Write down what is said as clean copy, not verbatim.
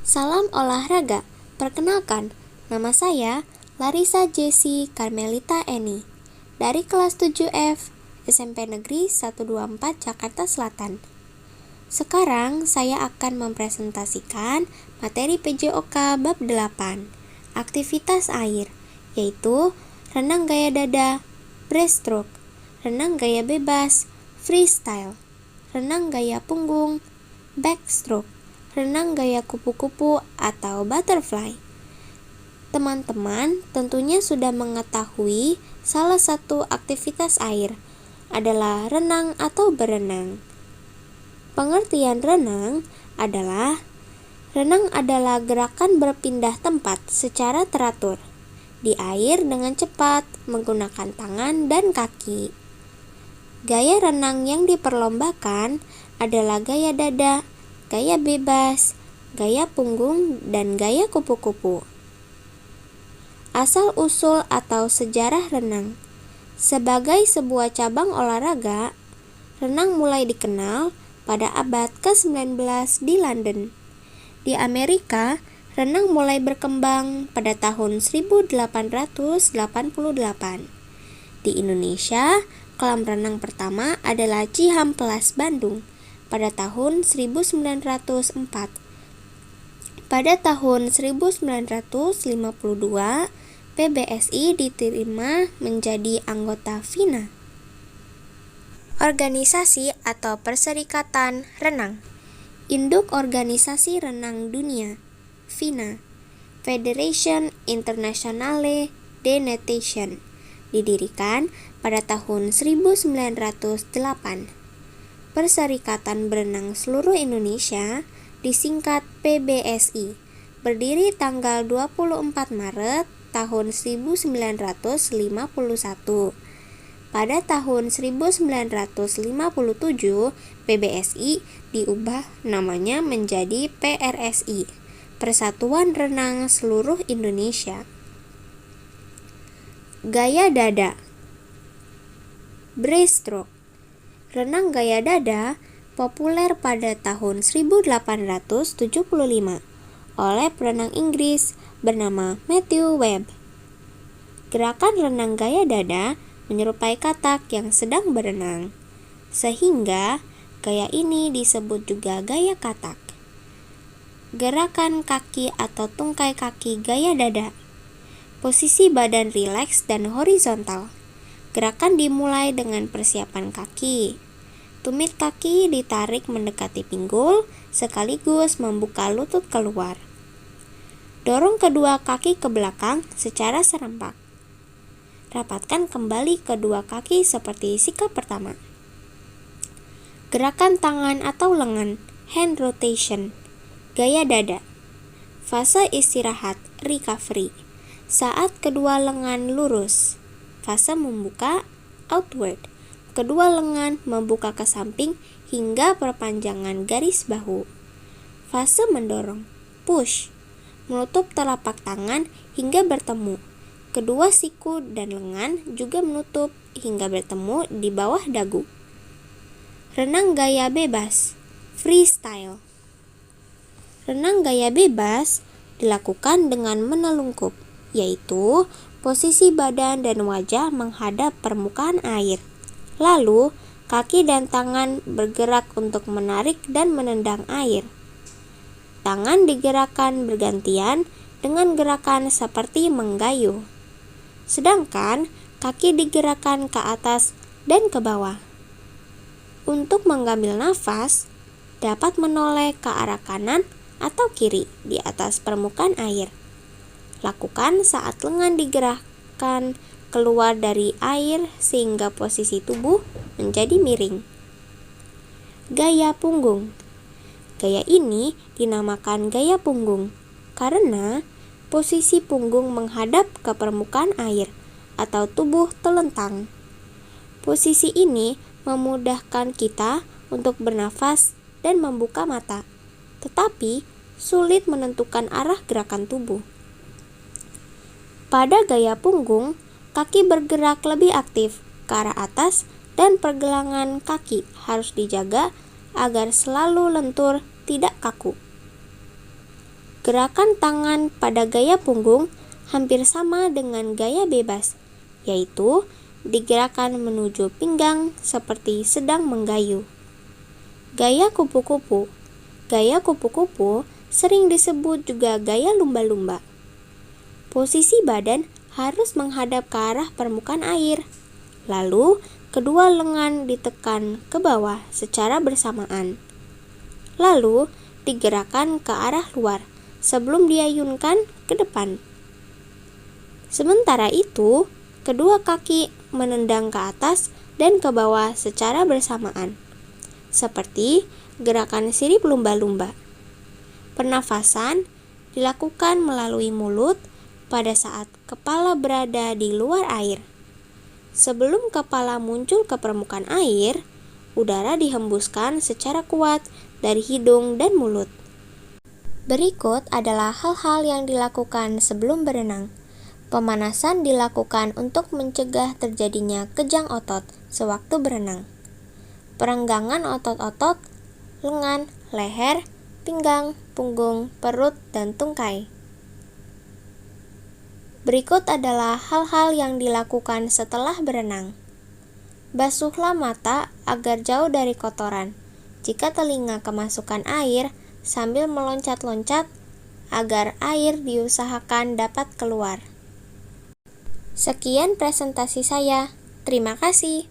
Salam olahraga. Perkenalkan, nama saya Larissa Jessie Carmelita Eni dari kelas 7F SMP Negeri 124 Jakarta Selatan. Sekarang saya akan mempresentasikan materi PJOK bab 8, aktivitas air, yaitu renang gaya dada, breaststroke, renang gaya bebas, freestyle, renang gaya punggung, backstroke, renang gaya kupu-kupu atau butterfly. Teman-teman tentunya sudah mengetahui salah satu aktivitas air adalah renang atau berenang. Pengertian renang adalah gerakan berpindah tempat secara teratur di air dengan cepat menggunakan tangan dan kaki. Gaya renang yang diperlombakan adalah gaya dada, gaya bebas, gaya punggung, dan gaya kupu-kupu. Asal-usul atau sejarah renang. Sebagai sebuah cabang olahraga, renang mulai dikenal pada abad ke-19 di London. Di Amerika, renang mulai berkembang pada tahun 1888. Di Indonesia, kolam renang pertama adalah Cihampelas, Bandung pada tahun 1904. Pada tahun 1952, PBSI diterima menjadi anggota FINA. Organisasi atau Perserikatan Renang. Induk Organisasi Renang Dunia, FINA, Federation Internationale de Natation, didirikan pada tahun 1908. Perserikatan Berenang Seluruh Indonesia, disingkat PBSI, berdiri tanggal 24 Maret tahun 1951. Pada tahun 1957, PBSI diubah namanya menjadi PRSI, Persatuan Renang Seluruh Indonesia. Gaya dada, breaststroke. Renang gaya dada populer pada tahun 1875 oleh perenang Inggris bernama Matthew Webb. Gerakan renang gaya dada menyerupai katak yang sedang berenang, sehingga gaya ini disebut juga gaya katak. Gerakan kaki atau tungkai kaki gaya dada. Posisi badan rileks dan horizontal. Gerakan dimulai dengan persiapan kaki. Tumit kaki ditarik mendekati pinggul sekaligus membuka lutut keluar. Dorong kedua kaki ke belakang secara serempak. Rapatkan kembali kedua kaki seperti sikap pertama. Gerakan tangan atau lengan, hand rotation, gaya dada. Fase istirahat, recovery. Saat kedua lengan lurus. Fase membuka, outward. Kedua lengan membuka ke samping hingga perpanjangan garis bahu. Fase mendorong, push. Menutup telapak tangan hingga bertemu. Kedua siku dan lengan juga menutup hingga bertemu di bawah dagu. Renang gaya bebas, freestyle. Renang gaya bebas dilakukan dengan menelungkup, yaitu posisi badan dan wajah menghadap permukaan air. Lalu, kaki dan tangan bergerak untuk menarik dan menendang air. Tangan digerakkan bergantian dengan gerakan seperti menggayuh. Sedangkan kaki digerakkan ke atas dan ke bawah. Untuk mengambil nafas, dapat menoleh ke arah kanan atau kiri di atas permukaan air. Lakukan saat lengan digerakkan keluar dari air sehingga posisi tubuh menjadi miring. Gaya punggung. Gaya ini dinamakan gaya punggung karena posisi punggung menghadap ke permukaan air atau tubuh telentang. Posisi ini memudahkan kita untuk bernafas dan membuka mata, tetapi sulit menentukan arah gerakan tubuh. Pada gaya punggung, kaki bergerak lebih aktif ke arah atas dan pergelangan kaki harus dijaga agar selalu lentur, tidak kaku. Gerakan tangan pada gaya punggung hampir sama dengan gaya bebas, yaitu digerakkan menuju pinggang seperti sedang menggayuh. Gaya kupu-kupu. Gaya kupu-kupu sering disebut juga gaya lumba-lumba. Posisi badan harus menghadap ke arah permukaan air. Lalu, kedua lengan ditekan ke bawah secara bersamaan. Lalu, digerakkan ke arah luar sebelum diayunkan ke depan. Sementara itu, kedua kaki menendang ke atas dan ke bawah secara bersamaan, seperti gerakan sirip lumba-lumba. Pernafasan dilakukan melalui mulut pada saat kepala berada di luar air. Sebelum kepala muncul ke permukaan air, udara dihembuskan secara kuat dari hidung dan mulut. Berikut adalah hal-hal yang dilakukan sebelum berenang. Pemanasan dilakukan untuk mencegah terjadinya kejang otot sewaktu berenang. Perenggangan otot-otot, lengan, leher, pinggang, punggung, perut, dan tungkai. Berikut adalah hal-hal yang dilakukan setelah berenang. Basuhlah mata agar jauh dari kotoran. Jika telinga kemasukan air, sambil meloncat-loncat agar air diusahakan dapat keluar. Sekian presentasi saya. Terima kasih.